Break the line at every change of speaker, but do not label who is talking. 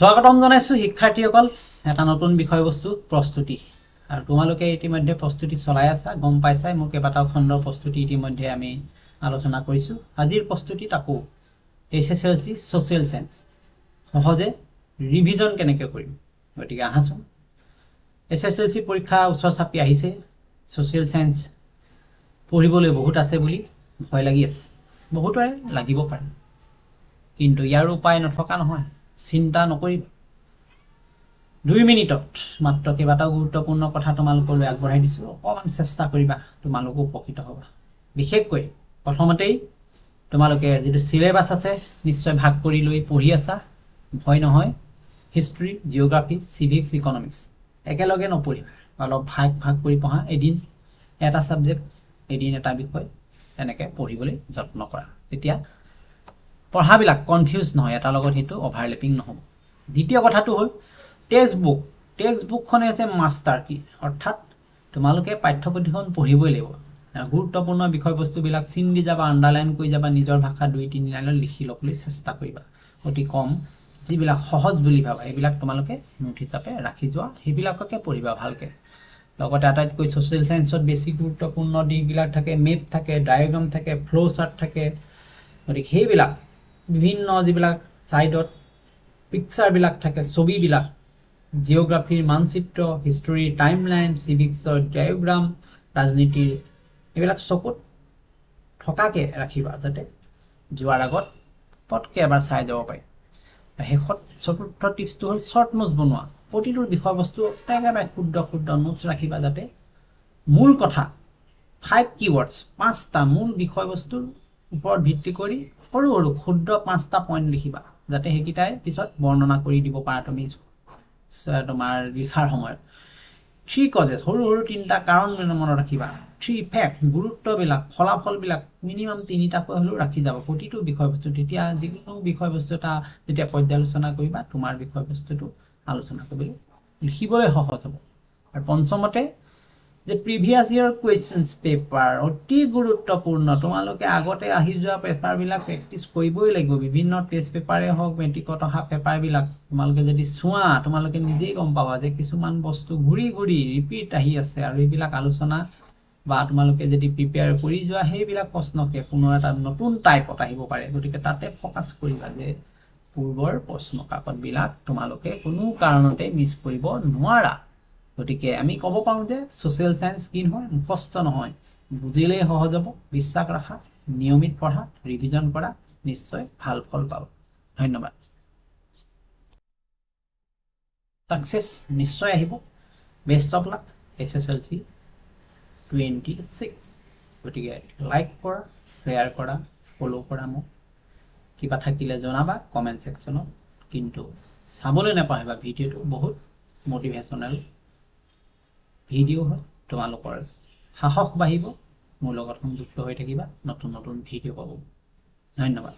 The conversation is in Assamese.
স্বাগতম জনাইছো শিক্ষাৰ্থীসকল এটা নতুন বিষয়বস্তু প্ৰস্তুতি আৰু তোমালোকে ইতিমধ্যে প্ৰস্তুতি চলাই আছা গম পাইছাই মোৰ কেইবাটাও খণ্ডৰ প্ৰস্তুতি ইতিমধ্যে আমি আলোচনা কৰিছো আজিৰ প্ৰস্তুতিত আকৌ এছএছএলসি সোশ্যাল সায়েন্স সহজে ৰিভিজন কেনেকৈ কৰিম গতিকে আহাচোন এছএছএলসি পৰীক্ষা উচ্চ চাপি আহিছে সোশ্যাল সায়েন্স পঢ়িবলৈ বহুত আছে বুলি ভয় লাগি আছে বহুতৰে লাগিব পাৰে কিন্তু ইয়াৰ উপায় নথকা নহয় চিন্তা নকৰিবা 2 মিনিটত মাত্ৰ কেইবাটাও গুৰুত্বপূৰ্ণ কথা তোমালোকলৈ আগবঢ়াই দিছো অকমান চেষ্টা কৰিবা তোমালোক উপকৃত হ'বা বিশেষকৈ প্ৰথমতেই তোমালোকে যেটো সিলেবাস আছে নিশ্চয় ভাগ কৰি লৈ পঢ়ি আছা ভয় নহয় হিষ্ট্ৰী জিওগ্ৰাফি সিভিক্স ইকনমিক্স একেলগে নপঢ়িবা অলপ ভাগ কৰি পঢ়া এদিন এটা সাবজেক্ট এদিন এটা বিষয় এনেকৈ পঢ়িবলৈ যত্ন কৰা তেতিয়া পঢ়াবিলাক কনফিউজ নহয় এটা লগত হেতু ওভাৰল্যাপিং নহব দ্বিতীয় কথাটো হ'ল টেক্সট বুকখনে আছে মাস্টাৰ কি অৰ্থাৎ তোমালোকে পাঠ্যপুথিখন পঢ়িবই লাগিব গুৰুত্বপূৰ্ণ বিষয়বস্তুবিলাক চিন দি যাবা আন্ডাৰলাইন কৰি যাবা নিজৰ ভাষা 2-3 লাইনত লিখি লবলৈ চেষ্টা কৰিবা অতি কম যিবিলাক সহজ বুলি ভাবা এইবিলাক তোমালোকে নোট হিচাপে ৰাখি যোৱা সেইবিলাককে পঢ়িবা ভালকে লগতে আটাইতকৈ সোশ্যাল সায়েন্সত বেছি গুৰুত্বপূৰ্ণ দিকবিলাক থাকে মেপ থাকে ডায়াগ্ৰাম থাকে ফ্লো চাৰ্ট থাকে গতিকে সেইবিলাক বিভিন্ন যিবিলাক সাইডত পিকচাৰ বিলাক থাকে ছবি বিলাক জিওগ্ৰাফিৰ মানচিত্ৰ হিষ্টৰী টাইমলাইন সিভিক্সৰ ডায়াগ্ৰাম ৰাজনীতিৰ এইবিলাক চকুত থকাকে ৰাখিবা যাতে যোৱাৰ আগত পটকে এবাৰ চাই যাব পাৰি শেষত চতুৰ্থ টিপছটো হ'ল শৰ্ট নোটছ বনোৱা প্ৰতিটোৰ বিষয়বস্তু একেবাৰে ক্ষুদ্ৰ নোটছ ৰাখিবা যাতে মূল কথা 5 কিৱৰ্ডছ 5টা মূল বিষয়বস্তুৰ ওপৰত ভিত্তি কৰি সৰু ক্ষুদ্ৰ 5টা পইণ্ট লিখিবা যাতে হেকিটাই পিছত বৰ্ণনা কৰি দিব পাৰা তুমি তোমাৰ লিখাৰ সময়ত 3 কজেছ সৰু 3টা কাৰণ মনত ৰাখিবা 3 ফ্যাক্ট গুৰুত্ববিলাক ফলাফলবিলাক মিনিমাম 3টা হলেও ৰাখি যাব প্ৰতিটো বিষয়বস্তু তেতিয়া যিকোনো বিষয়বস্তু এটা যেতিয়া পৰ্যালোচনা কৰিবা তোমাৰ বিষয়বস্তুটো আলোচনা কৰিবলৈ লিখিবলৈ সহজ হ'ব আৰু পঞ্চমতে যে প্ৰিভিয়াস ইয়াৰ কোৱেশ্চনছ পেপাৰ অতি গুৰুত্বপূৰ্ণ তোমালোকে আগতে আহি যোৱা পেপাৰ বিলাক প্ৰেক্টিস কৰিবই লাগিব বিভিন্ন টেষ্ট পেপাৰে হওক মেট্ৰিকত অহা পেপাৰ বিলাক তোমালোকে যদি চোৱা তোমালোকে নিজেই গম পাবা যে কিছুমান বস্তু ঘূৰি ৰিপিট আহি আছে আৰু এইবিলাক আলোচনা বা তোমালোকে যদি প্ৰিপেয়াৰ কৰি যোৱা সেইবিলাক প্ৰশ্নকে পুনৰ এটা নতুন টাইপত আহিব পাৰে গতিকে তাতে ফোকাস কৰিবা যে পূৰ্বৰ প্ৰশ্ন কাকত বিলাক তোমালোকে কোনো কাৰণতে মিছ কৰিব নোৱাৰা গতিকে আমি ক'ব পাৰো যে সোশ্যাল সায়েন্স কি হয় মুখস্থ নহয় বুজিলেই সহজ হ'ব বিশ্বাস ৰাখা নিয়মিত পঢ়া ৰিভিজন কৰা নিশ্চয় ভাল ফল পাবা ধন্যবাদ সাকসেস নিশ্চয় আহিব বেষ্ট অফ লাক এছএছএলসি 26 গতিকে লাইক কৰা শেয়াৰ কৰা ফলো কৰা মোক কিবা থাকিলে জনাবা কমেন্ট সেকশনত কিন্তু চাবলৈ নাপাহৰিবা ভিডিওটো বহুত মোটিভেশনাল ভিডিও হয় তোমালোকৰ সাহস বাঢ়িব মোৰ লগত সংযুক্ত হৈ থাকিবা নতুন ভিডিও পাব ধন্যবাদ